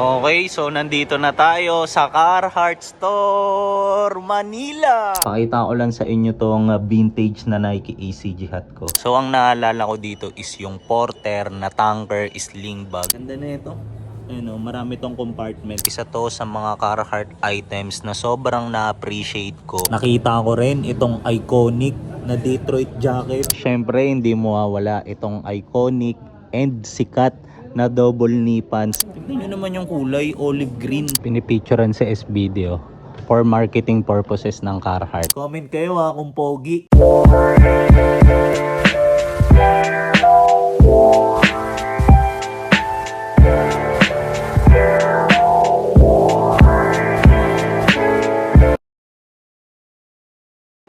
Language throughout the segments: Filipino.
Okay, so nandito na tayo sa Carhartt Store, Manila. Pakita ko lang sa inyo tong vintage na Nike ACG hat ko. So ang naalala ko dito is yung Porter na tanker sling bag. Ganda na ito. Ayun, marami tong compartment. Isa to sa mga Carhartt items na sobrang na-appreciate ko. Nakita ko rin itong iconic na Detroit jacket. Syempre hindi mawawala itong iconic and sikat na double knee pants. Tignan nyo naman yung kulay, olive green. Pinipicturean sa SBD for marketing purposes ng Carhartt. Comment kayo kung pogi.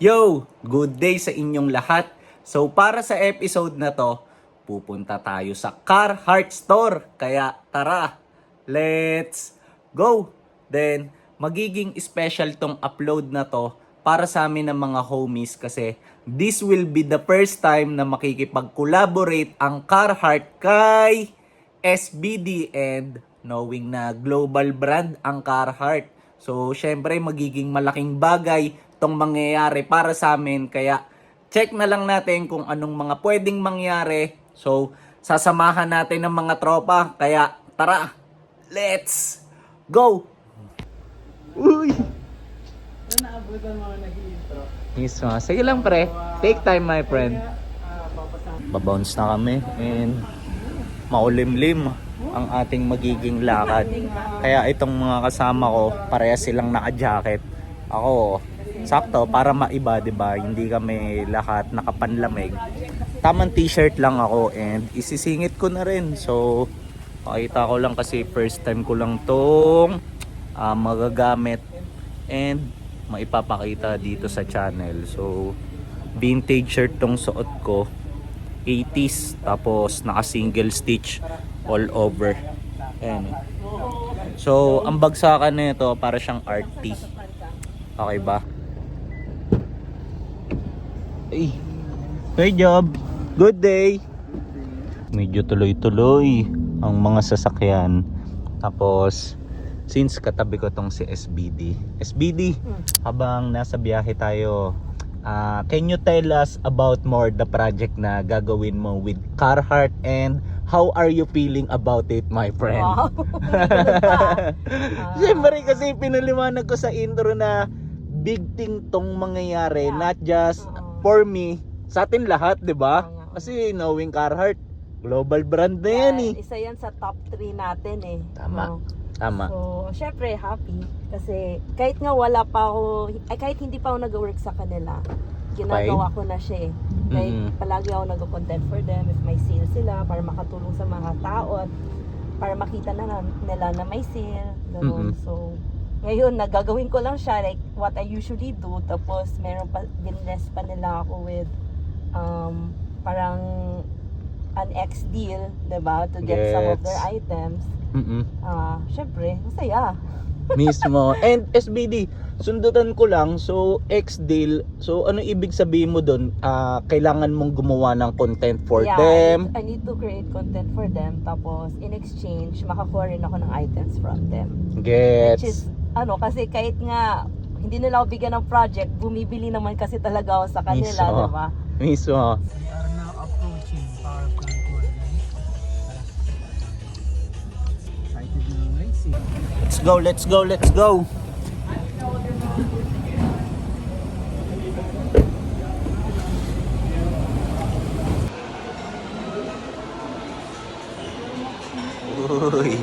Yo! Good day sa inyong lahat. So para sa episode na to, pupunta tayo sa Carhartt Store. Kaya tara, let's go! Then, magiging special tong upload na to para sa amin ng mga homies kasi this will be the first time na makikipag-collaborate ang Carhartt kay SBD and knowing na global brand ang Carhartt. So, syempre magiging malaking bagay tong mangyayari para sa amin kaya check na lang natin kung anong mga pwedeng mangyari. So, sasamahan natin ng mga tropa. Kaya, tara, let's go! Uy! Naabutan mo nag-i-intro. Mismo. Sige lang pre. Take time my friend. Babounce na kami and maulimlim ang ating magiging lakad. Kaya itong mga kasama ko, parehas silang naka-jacket. Ako, sakto para maiba, 'di ba? Hindi kami lahat nakapanlamig. Tamang t-shirt lang ako and isisingit ko na rin. So, pakita ko lang kasi first time ko lang tong magagamit and maipapakita dito sa channel. So, vintage shirt tong suot ko. 80s tapos naka single stitch all over. Ayan. So, ang bagsakan nito para siyang RT. Okay ba? Ay, good job. Good day. Medyo tuloy-tuloy ang mga sasakyan. Tapos, since katabi ko tong si SBD. SBD, habang nasa biyahe tayo, can you tell us about more the project na gagawin mo with Carhartt and how are you feeling about it, my friend? Wow. Siyempre kasi pinaliwanag ko sa intro na big thing tong mangyayari, not just for me, sa atin lahat, 'di ba? Kasi knowing Carhartt, global brand na yan eh. Isa yan sa top 3 natin eh. Tama. Tama. So, syempre happy kasi kahit nga wala pa ako, kahit hindi pa ako nag-work sa kanila, ginagawa ko na siya eh. Like, palagi ako nag-content for them if may sale sila para makatulong sa mga tao at para makita na nila na may sale. Ganun. So, ngayon, nagagawin ko lang siya like what I usually do. Tapos, meron pa, ginless pa nila ako with parang an X deal, diba? To get some of their items. Syempre, masaya. Mismo. And SBD, sundutan ko lang, so X deal, so ano ibig sabihin mo doon? Kailangan mong gumawa ng content for them? I need to create content for them. Tapos, in exchange, makakuha rin ako ng items from them. Gets. Which is, kasi kahit nga, hindi nila ako bigyan ng project, bumibili naman kasi talaga ako sa kanila, Mismo. diba? Mismo. We are now approaching power plant 1, guys. Excited na guys. Let's go, let's go, let's go. Uy.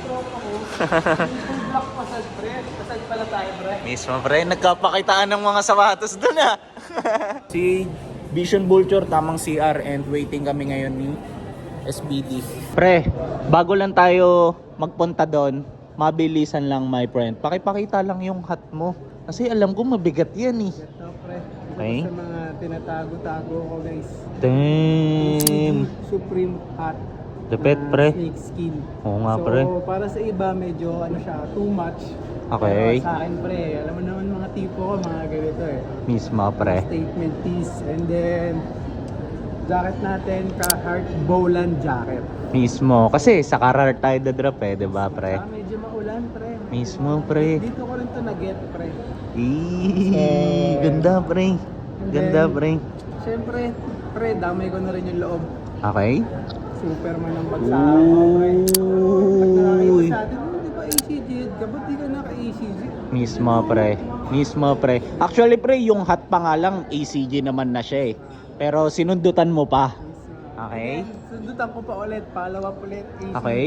Block pasad pre. Pasad pala tayo pre. Mismo pre, nagkapakitaan ng mga sapatos doon Si Vision Vulture, tamang CR and waiting kami ngayon ni SBD. Pre, bago lang tayo magpunta doon, mabilisan lang my friend. Pakipakita lang yung hat mo. Kasi alam ko mabigat yan eh. Ito pre. Okay. Sa mga tinatago-tago ko guys. Damn. Supreme hat. Depet na pre. Snake skin. Oo nga So, pre. para sa iba medyo siya, too much. Okay. Pero sa akin pre, alam mo naman mga tipo ko, mga ganito eh. Mismo pre. Statement piece. And then, jacket natin, Carhartt Bowland jacket. Mismo. Kasi sa Carhartt tayo dadrop eh, di ba pre? Medyo maulan. yan, pre. Mismo, pre. Dito ko rin to na-get, pre. Ganda, pre. Ganda, pre. Siyempre, pre, damay ko na rin yung loob. Okay. Superman ang bagsakan ko, pre. Pag nakakita Uy. sa atin, di ba ACG? Dapat di ka naka-ACG? Mismo, pre. Mismo, pre. Actually, pre, yung hat pa nga lang, ACG naman na siya eh. Pero sinundutan mo pa. Okay. Sundutan ko pa ulit, follow up ulit. ACG. Okay.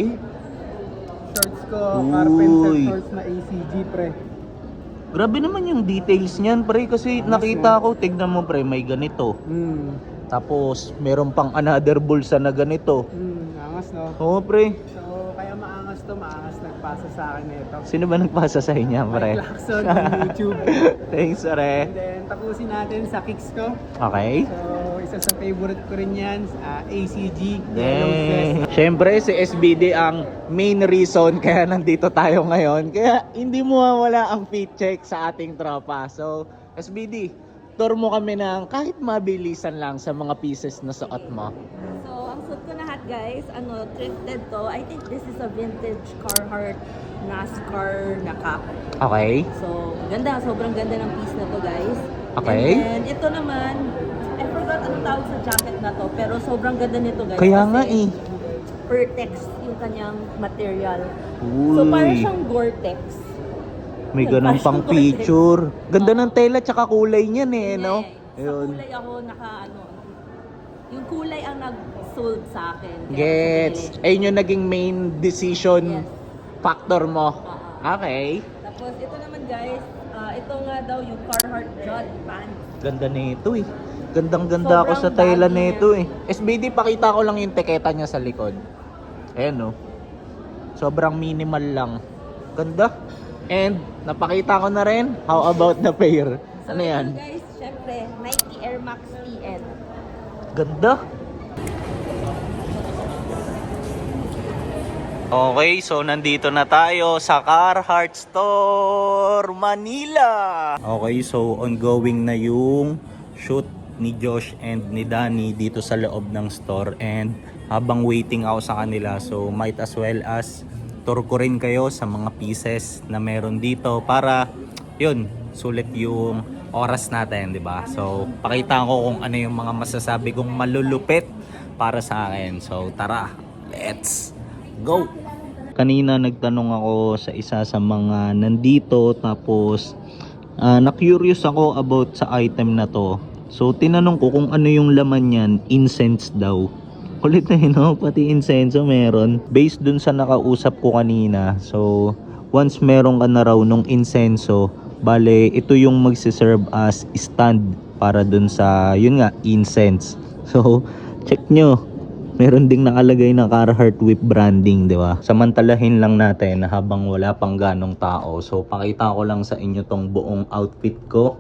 Shorts ko, Uy. carpenter shorts na ACG, pre. Grabe naman yung details niyan, pre. Kasi nakita ko, tignan mo, pre, may ganito. Tapos, meron pang another bulsa na ganito. Angas, no? Oo, pre. So, kaya maangas nagpasa sa akin nito. Sino ba nagpasa sa inyo, pre? Mike Lacson on YouTube. Thanks, pre. And then, tapusin natin sa kicks ko. Okay. So, isa sa favorite ko rin yan, ACG, Yellow Vest. Siyempre, si SBD ang main reason kaya nandito tayo ngayon. Kaya hindi mo mawala ang fit check sa ating tropa. So, SBD, tour mo kami ng kahit mabilisan lang sa mga pieces na suot mo. So, ang suit ko na hat guys, thrifted to. I think this is a vintage Carhartt NASCAR na cap. Okay. So, ganda. Sobrang ganda ng piece na to guys. Okay. And then, ito naman, I forgot anong tawag sa jacket na to, pero sobrang ganda nito guys. Kaya kasi nga eh. Pertex yung kanyang material. Uy. So, parang siyang Gore-Tex. May ganun Parang pang Gore-Tex. picture. Ganda ng tela tsaka kulay niyan eh, Hindi. no? Sa Ayun. kulay ako yung kulay ang nag-sold sa akin. Kaya ako Gets. pinili. Ayun yung naging main decision Yes. factor mo. Oo. Okay. Tapos ito naman guys, ito nga daw yung Carhartt Jod pants. Ganda nito eh. Gandang-ganda ako sa Sobrang tela baggy nito eh. SBD, pakita ko lang yung teketa niya sa likod. Ayan oh. Sobrang minimal lang. Ganda. And, napakita ko na rin. How about the pair? So Ano yan? ito guys, syempre, Nike Air Max TN. Ganda. Okay, so nandito na tayo sa Carhartt Store, Manila. Okay, so ongoing na yung shoot ni Josh and ni Danny dito sa loob ng store, and habang waiting ako sa kanila, so might as well as tour ko rin kayo sa mga pieces na meron dito para yun, sulit yung oras natin, di ba? So pakita ko kung ano yung mga masasabi kong malulupit para sa akin. So tara, let's go! Kanina nagtanong ako sa isa sa mga nandito, tapos na-curious ako about sa item na to. So tinanong ko kung ano yung laman yan. Incense daw. Kulit na yun, no? Pati incense meron. Based dun sa nakausap ko kanina. So once meron ka na raw nung incenso, bale ito yung magsiserve as stand para dun sa, yun nga, incense. So check nyo, meron ding nakalagay na Carhartt Whip branding, di ba? Samantalahin lang natin na habang wala pang ganong tao. So pakita ko lang sa inyo tong buong outfit ko.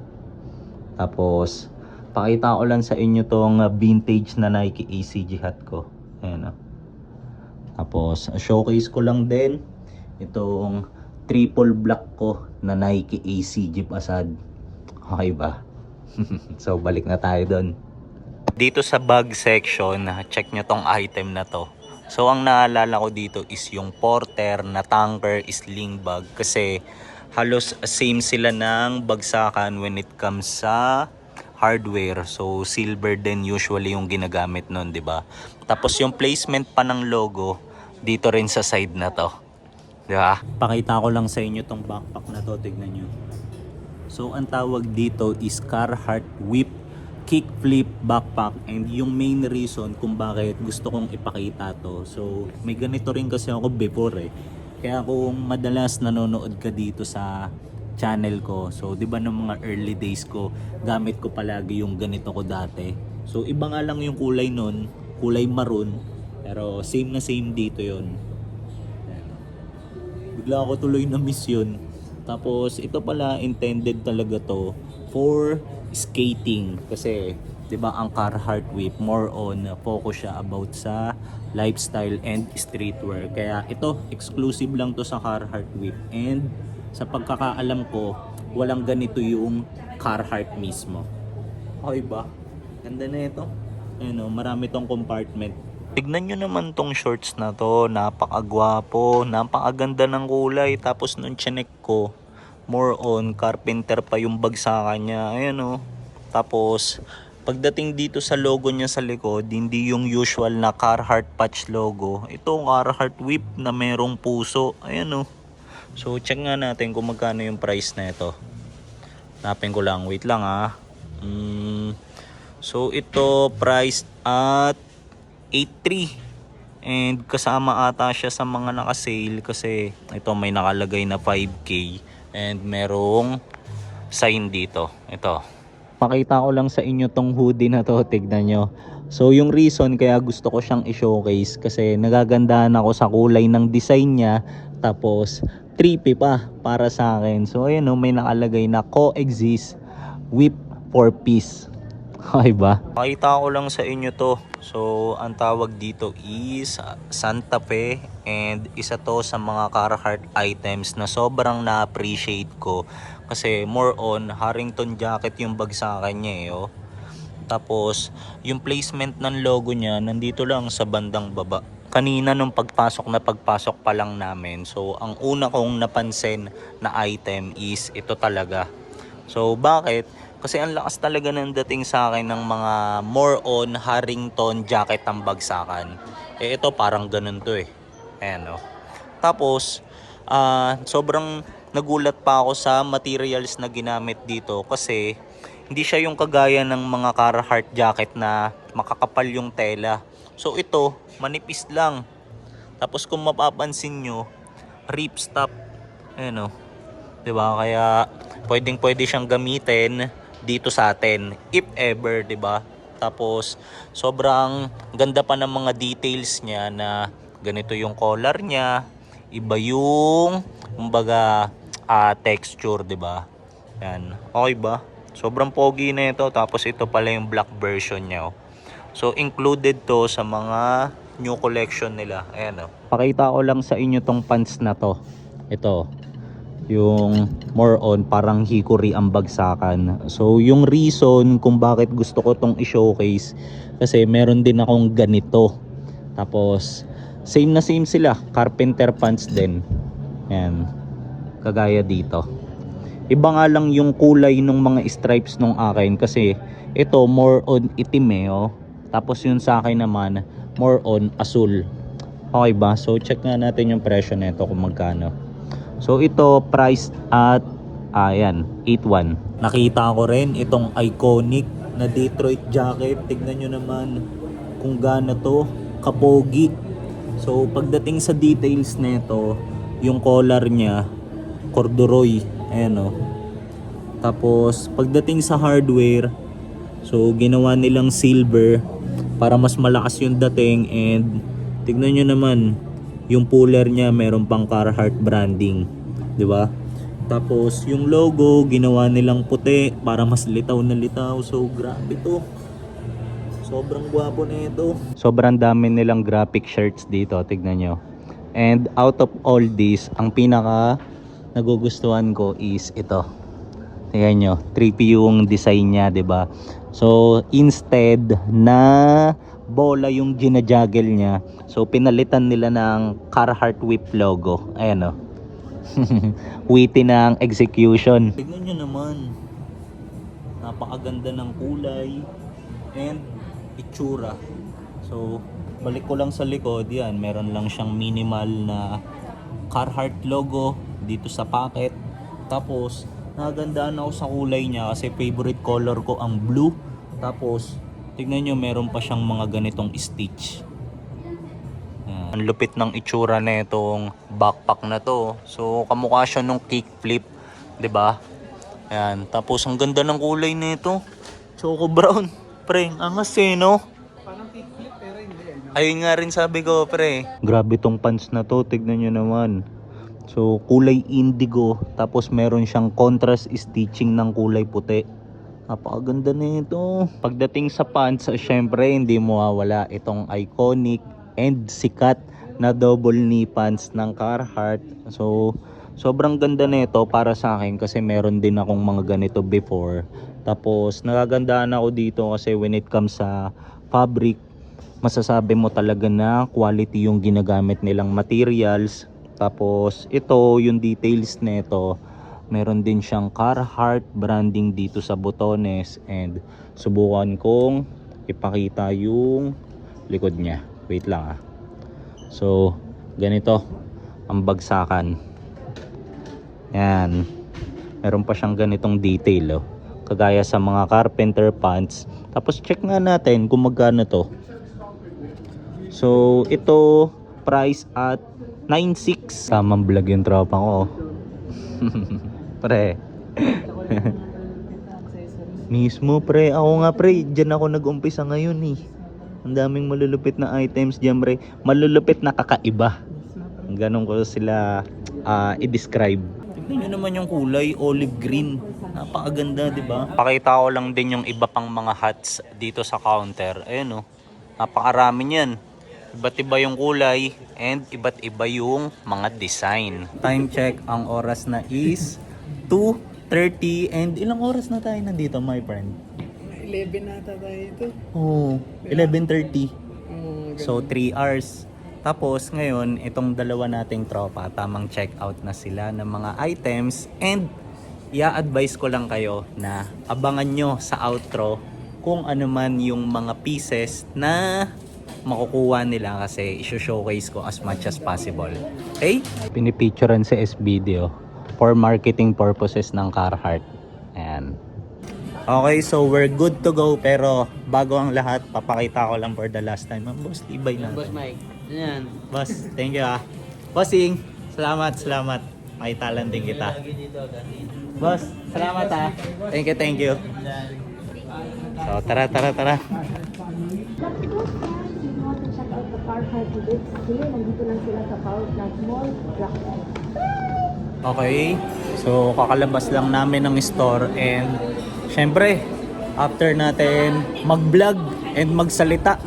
Tapos pakita ko lang sa inyo tong vintage na Nike ACG hat ko. Ayan, oh. Tapos showcase ko lang din itong triple black ko na Nike ACG Passad. Okay ba? So balik na tayo doon. Dito sa bag section, check nyo tong item na to. So ang naalala ko dito is yung Porter na tanker sling bag, kasi halos same sila ng bagsakan when it comes sa hardware. So silver din usually yung ginagamit nun, di ba? Tapos yung placement pa ng logo dito rin sa side na to, di ba? Pakita ko lang sa inyo tong backpack na to, tignan nyo. So ang tawag dito is Carhartt Whip Kickflip Backpack, and yung main reason kung bakit gusto kong ipakita to, so may ganito rin kasi ako before eh. Kaya kung madalas nanonood ka dito sa channel ko, so di ba ng mga early days ko, gamit ko palagi yung ganito ko dati. So iba nga lang yung kulay nun, kulay maroon, pero same na same dito yon. Bigla ako tuloy na miss yun. Tapos ito pala intended talaga to for skating, kasi 'di ba ang Carhartt Whip more on focus siya about sa lifestyle and streetwear. Kaya ito exclusive lang to sa Carhartt Whip, and sa pagkakaalam ko walang ganito yung Carhartt mismo. Okay ba? Ganda na ito. Ayun, oh, marami tong compartment. Tignan nyo naman tong shorts na to, napakagwapo, napakaganda ng kulay. Tapos nung chinek ko, more on carpenter pa yung bagsakan niya. Ayan o. Tapos pagdating dito sa logo niya sa likod, hindi yung usual na Carhartt patch logo. Ito Carhartt whip na merong puso. Ayan o. So check nga natin kung magkano yung price na ito. Hanapin ko lang, wait lang ha. So ito priced at 8.3 and kasama ata siya sa mga naka-sale kasi ito may nakalagay na 5K and merong sign dito. Ito. Pakita ko lang sa inyo tong hoodie na to, tignan nyo. So yung reason kaya gusto ko siyang i-showcase kasi nagagandahan ako sa kulay ng design niya, tapos trippy pa para sa akin. So ayun o, may nakalagay na coexist whip 4-piece. Okay ba? Pakita ko lang sa inyo to. So ang tawag dito is Santa Fe and isa to sa mga Carhartt items na sobrang na-appreciate ko kasi more on Harrington jacket yung bagsakan niya eh. Oh. Tapos yung placement ng logo niya nandito lang sa bandang baba. Kanina nung pagpasok pa lang namin, so ang una kong napansin na item is ito talaga. So bakit? Kasi ang lakas talaga ng dating sa akin ng mga more on Harrington jacket ang bagsakan. Eh ito parang ganun to eh. Ayan o. Tapos sobrang nagulat pa ako sa materials na ginamit dito kasi hindi siya yung kagaya ng mga Carhartt jacket na makakapal yung tela. So ito manipis lang. Tapos kung mapapansin nyo, ripstop. Ayan o. Diba? Kaya pwede siyang gamitin dito sa atin if ever, 'di ba? Tapos sobrang ganda pa ng mga details niya na ganito yung collar niya, iba yung kumbaga texture, 'di ba? Yan. Okay ba? Sobrang pogi na ito. Tapos ito pala yung black version niya. Oh. So included to sa mga new collection nila. Ayan oh. Pakita ko lang sa inyo tong pants na to. Ito yung more on parang hickory ang bagsakan. So yung reason kung bakit gusto ko tong i-showcase kasi meron din akong ganito. Tapos same na same sila, carpenter pants din. Ayan. Kagaya dito. Iba nga lang yung kulay ng mga stripes nung akin kasi ito more on itim eh oh. Tapos yun sa akin naman more on asul. Okay ba? So check nga natin yung presyo nito kung magkano. So ito priced at ayan, 8.1. Nakita ko rin itong iconic na Detroit jacket. Tignan nyo naman kung gaano to kapogi. So pagdating sa details nito, yung collar niya corduroy, ayan o. Tapos pagdating sa hardware, so ginawa nilang silver para mas malakas yung dating and tignan nyo naman yung puller niya meron pang Carhartt branding, 'di ba? Tapos yung logo ginawa nilang puti para mas litaw na litaw. So grabe to. Sobrang gwapo na ito. Sobrang dami nilang graphic shirts dito, tignan nyo. And out of all this, ang pinaka nagugustuhan ko is ito. Tignan nyo, trippy yung design niya, 'di ba? So instead na bola yung ginajaggle niya, so pinalitan nila ng Carhartt whip logo. Ayan o. Witty ng execution. Tignan nyo naman, napakaganda ng kulay and itsura. So balik ko lang sa likod, yan meron lang siyang minimal na Carhartt logo dito sa pocket. Tapos nagandaan ako sa kulay niya kasi favorite color ko ang blue. Tapos tignan nyo, meron pa siyang mga ganitong stitch. Ang lupit ng itsura na itong backpack na to. So kamukha siya nung kickflip, 'di ba? Ayan, tapos ang ganda ng kulay nito. Choco brown, pre. Angas eh, no? Parang kickflip pero hindi. No? Ayun nga rin sabi ko, pre. Grabe tong pants na to, tignan nyo naman. So kulay indigo, tapos meron siyang contrast stitching ng kulay puti. Napakaganda nito. Pagdating sa pants, syempre hindi mawawala itong iconic and sikat na double knee pants ng Carhartt. So sobrang ganda nito para sa akin kasi meron din akong mga ganito before. Tapos nagagandaan ako dito kasi when it comes sa fabric, masasabi mo talaga na quality yung ginagamit nilang materials. Tapos ito yung details nito, meron din siyang Carhartt branding dito sa botones, and subukan kong ipakita yung likod niya. Wait lang ah. So ganito ang bagsakan. Yan, meron pa siyang ganitong detail, oh, kagaya sa mga carpenter pants. Tapos check nga natin kung magkano to. So ito price at 9.6. Tamang vlog yung tropa ko. Pre. Mismo pre. Ako nga pre, dyan ako nag-umpisa ngayon eh. Ang daming malulupit na items dyan pre. Malulupit na kakaiba. Ganon ko sila i-describe. Tignan nyo naman yung kulay, olive green. Napakaganda, di ba? Pakita ko lang din yung iba pang mga hats dito sa counter. Ayun oh. Napakarami niyan. Iba't iba yung kulay and iba't iba yung mga design. Time check, ang oras na is 2:30, and ilang oras na tayo nandito, my friend? 11 nata tayo ito. Oh, 11:30. So 3 hours. Tapos ngayon, itong dalawa nating tropa, tamang check out na sila ng mga items, and i-advise ko lang kayo na abangan nyo sa outro kung ano man yung mga pieces na makukuha nila, kasi i-showcase ko as much as possible. Okay? Pinipicturean sa S-Video for marketing purposes ng Carhartt. Ayan. Okay, so we're good to go, pero bago ang lahat, papakita ko lang for the last time ang boss tibay natin. Boss Mike. Yan. Boss, thank you ah. Bossing, salamat. May talent din kita. Boss, salamat ah. Thank you. So, tara. Nandito lang sila sa Carhartt Mall. Okay, so kakalabas lang namin ng store, and syempre after natin mag-vlog and magsalita.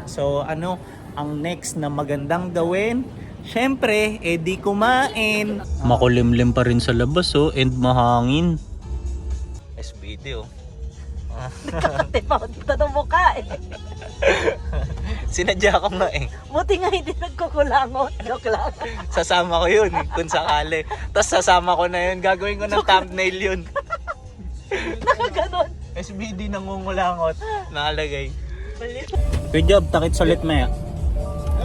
So ano ang next na magandang gawin? Syempre, di kumain. Makulimlim pa rin sa labas oh, and mahangin. S-Video. Nakakati pa ako dito ng mukha eh. Sinadya ko nga eh. Buti nga hindi nagkukulangot. Joke lang. Sasama ko yun kung sakali. Tapos sasama ko na yun. Gagawin ko ng thumbnail yun. Nakaganon. SBD nangungulangot. Nakalagay. Good job. Takit sulit maya.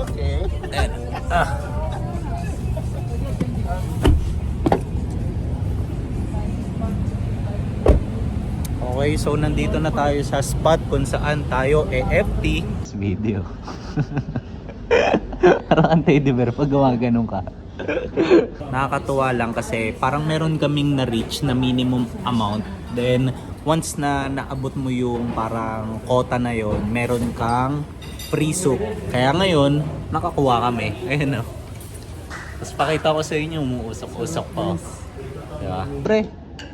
Okay. Okay, so nandito na tayo sa spot kung saan tayo FT. Video. Parang anti-diver pag gawa ganun ka. Nakakatuwa lang kasi parang meron kaming na-reach na minimum amount. Then, once na naabot mo yung parang quota na yon, meron kang free soup. Kaya ngayon, nakakuha kami. Ayun o. Tapos pakita ko sa inyo, umuusok-usok pa. Diba? Pre,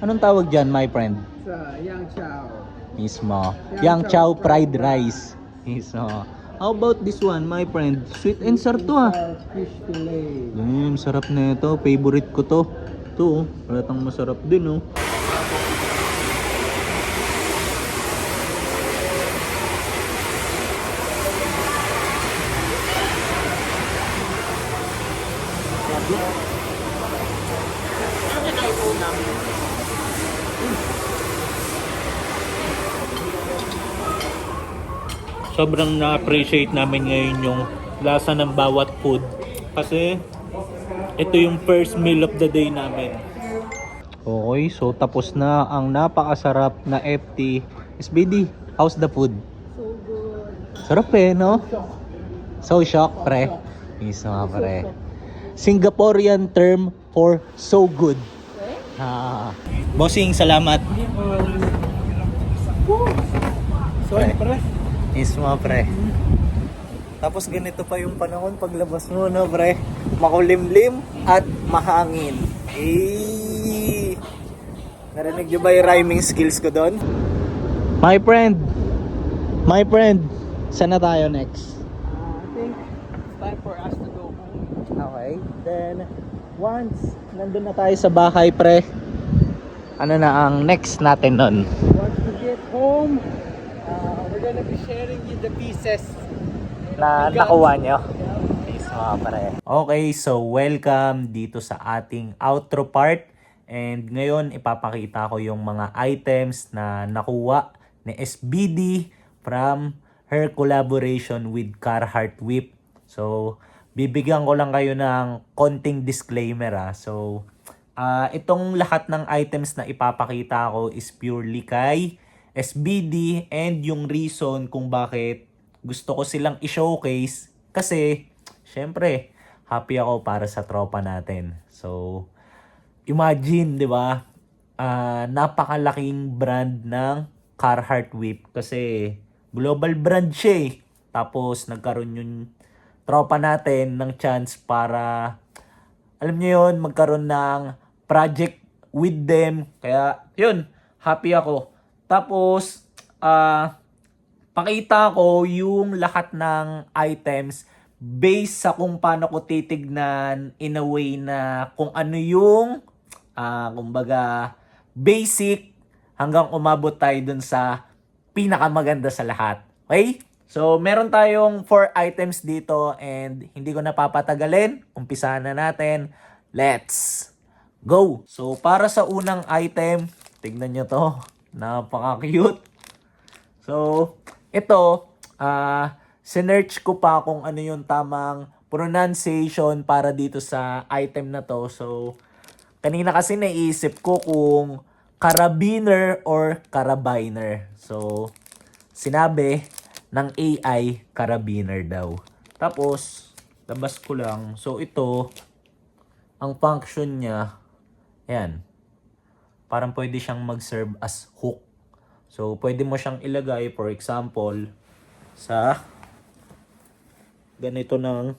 anong tawag dyan, my friend? Sa Yang Chow. Mismo. Yang Chow fried rice. Mismo. How about this one, my friend? Sweet and sour to ah. Fish fillet. Sarap na ito. Favorite ko to. Ito oh. Palatang masarap din oh. Sobrang na-appreciate namin ngayon yung lasa ng bawat food, kasi ito yung first meal of the day namin. Okay, so tapos na ang napakasarap na FT. SBD, how's the food? So good. Sarap eh, no? So shock, pre. Isa nga, pre. Singaporean term for so good. Bossing, salamat. Sorry, pre. Mismo, pre. Tapos ganito pa yung panahon paglabas mo, no, pre? Makulimlim at mahangin. Narinig nyo ba yung rhyming skills ko doon? My friend, saan na tayo next? I think it's time for us to go home. Okay, then once nandun na tayo sa bahay, pre, ano na ang next natin nun? Once we get home, we're gonna be sharing you the pieces. Na nakuha nyo. Peace mga pare. Okay, so welcome dito sa ating outro part. And ngayon, ipapakita ko yung mga items na nakuha ni SBD from her collaboration with Carhartt Whip. So, bibigyan ko lang kayo ng konting disclaimer So, itong lahat ng items na ipapakita ko is purely kay SBD and yung reason kung bakit gusto ko silang i-showcase kasi syempre happy ako para sa tropa natin. So imagine, 'di ba? Napakalaking brand ng Carhartt Whip kasi global brand siya eh. Tapos nagkaroon yung tropa natin ng chance para alam niyo yon, magkaroon ng project with them. Kaya yun, happy ako. Tapos pakita ko yung lahat ng items based sa kung paano ko titignan in a way na kung ano yung kumbaga basic hanggang umabot tayo dun sa pinakamaganda sa lahat. Okay? So, meron tayong 4 items dito and hindi ko napapatagalin. Umpisahan na natin. Let's go! So, para sa unang item, tignan nyo to. Napaka-cute. So, ito, sinearch ko pa kung ano yung tamang pronunciation para dito sa item na to. So, kanina kasi naisip ko kung carabiner or carabiner. So, sinabi ng AI, carabiner daw. Tapos, labas ko lang. So, ito, ang function niya, yan. Parang pwede siyang mag-serve as hook. So, pwede mo siyang ilagay, for example, sa ganito ng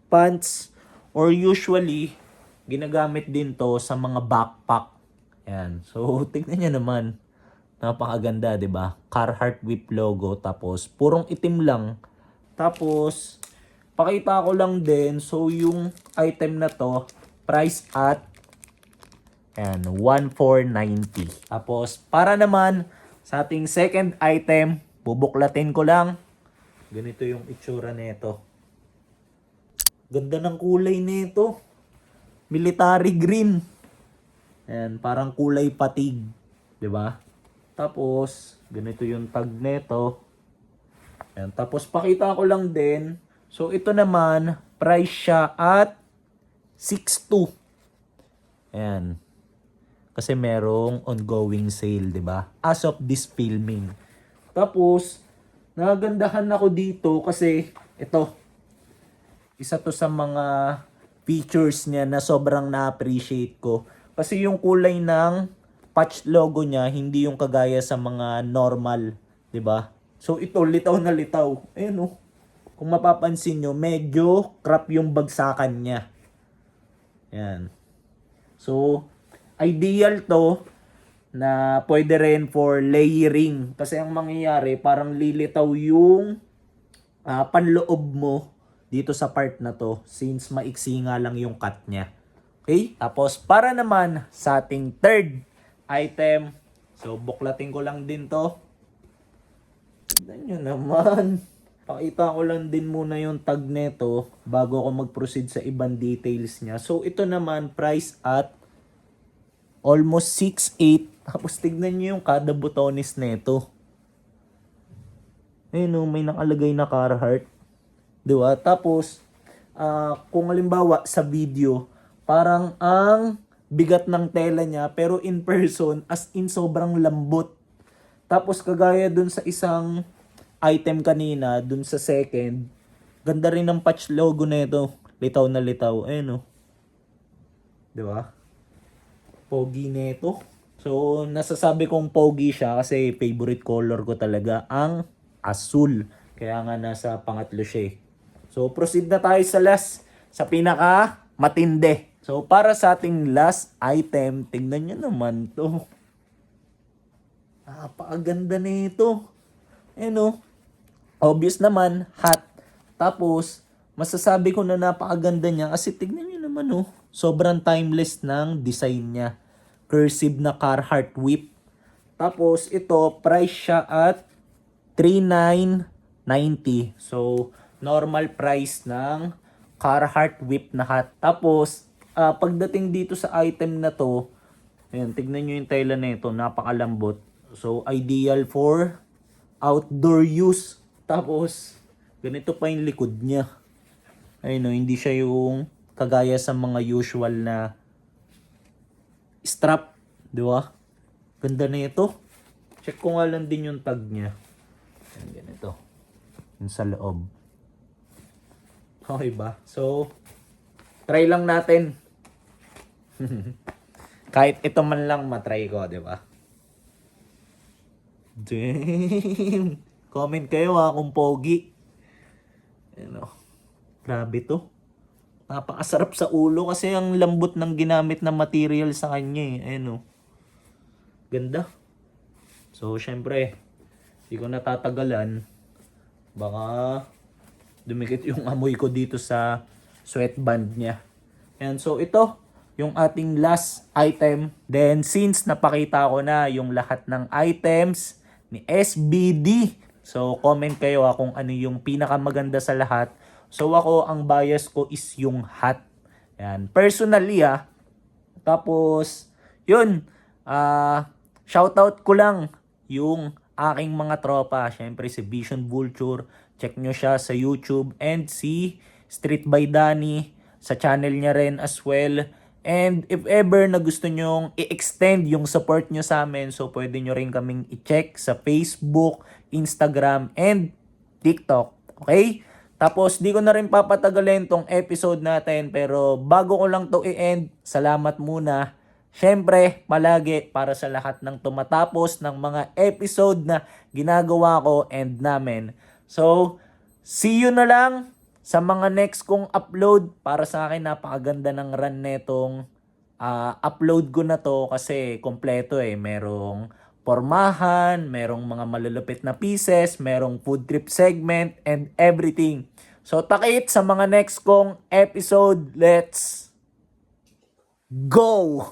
pants. Or usually, ginagamit din to sa mga backpack. Yan. So, tignan nyo naman. Napakaganda, 'di ba? Carhartt Whip logo, tapos purong itim lang. Tapos, pakita ko lang din, so yung item na to, price at 1,490. Tapos, para naman sa ating second item, bubuklatin ko lang. Ganito yung itsura nito. Ganda ng kulay nito. Military green. Ayan, parang kulay patig. 'Di ba? Tapos, ganito yung tag nito. Ayan, tapos, pakita ko lang din. So, ito naman, price siya at 6,200. Ayan. Kasi merong ongoing sale, 'di ba? As of this filming. Tapos, nagandahan ako dito kasi ito, isa to sa mga features niya na sobrang na-appreciate ko. Kasi yung kulay ng patch logo niya, hindi yung kagaya sa mga normal, 'di ba? So ito, litaw na litaw. Ayun oh. Kung mapapansin nyo, medyo crap yung bagsakan niya. Yan. So, ideal to na pwede rin for layering. Kasi ang mangyayari, parang lilitaw yung panloob mo dito sa part na to since maiksi nga lang yung cut niya. Okay? Tapos, para naman sa ating third item, so buklatin ko lang din to. Tignan nyo naman. Pakita ko lang din muna yung tag nito bago ako mag-proceed sa ibang details niya. So, ito naman, price at almost 6,800. Tapos tignan nyo yung kada butones nito. Ayun o, may nakalagay na Carhartt. Diba? Tapos, kung halimbawa sa video, parang ang bigat ng tela niya, pero in person, as in sobrang lambot. Tapos kagaya dun sa isang item kanina, dun sa second, ganda rin ng patch logo nito. Litaw na litaw. Ayun o. Diba? Pogi nito. So, nasasabi kong pogi siya kasi favorite color ko talaga ang asul. Kaya nga nasa pangatlo siya. So, proceed na tayo sa last, sa pinaka matindi. So, para sa ating last item, tingnan nyo naman to. Napakaganda nito. Ano? Obvious naman, hot. Tapos, masasabi ko na napakaganda niya kasi tingnan nyo naman oh. Sobrang timeless ng design niya. Cursive na Carhartt Whip. Tapos ito, price siya at $39.90. So, normal price ng Carhartt whip na hat. Tapos, pagdating dito sa item na to, ayan, tignan nyo yung tela na ito, napakalambot. So, ideal for outdoor use. Tapos, ganito pa yung likod niya. Ayun, no, hindi siya yung kagaya sa mga usual na strap, di ba? Ganda na ito. Check ko nga lang din yung tag niya. Ayan, ganito. Yung sa loob. Okay ba? So, try lang natin. Kahit ito man lang matry ko, di ba? Damn! Comment kayo kung pogi. Ano? Grabe to. Napakasarap sa ulo kasi ang lambot ng ginamit na material sa kanya eh. Ayun o. Ganda. So, syempre, hindi ko natatagalan. Baka dumikit yung amoy ko dito sa sweatband niya. Ayan, so ito, yung ating last item. Then, since napakita ko na yung lahat ng items ni SBD, so comment kayo kung ano yung pinakamaganda sa lahat. So ako, ang bias ko is yung hat. Ayan. Personally tapos, yun, shoutout ko lang yung aking mga tropa. Syempre si Vision Vulture, check nyo siya sa YouTube, and si Street by Danny, sa channel niya rin as well. And if ever na gusto nyong i-extend yung support nyo sa amin, so pwede nyo rin kaming i-check sa Facebook, Instagram, and TikTok. Okay? Tapos, di ko na rin papatagalin tong episode natin, pero bago ko lang to i-end, salamat muna. Syempre, palagi para sa lahat ng tumatapos ng mga episode na ginagawa ko and namin. So, see you na lang sa mga next kong upload. Para sa akin, napakaganda ng run netong upload ko na to kasi kompleto eh. Merong pormahan, merong mga malulupit na pieces, merong food trip segment, and everything. So, takit sa mga next kong episode. Let's go!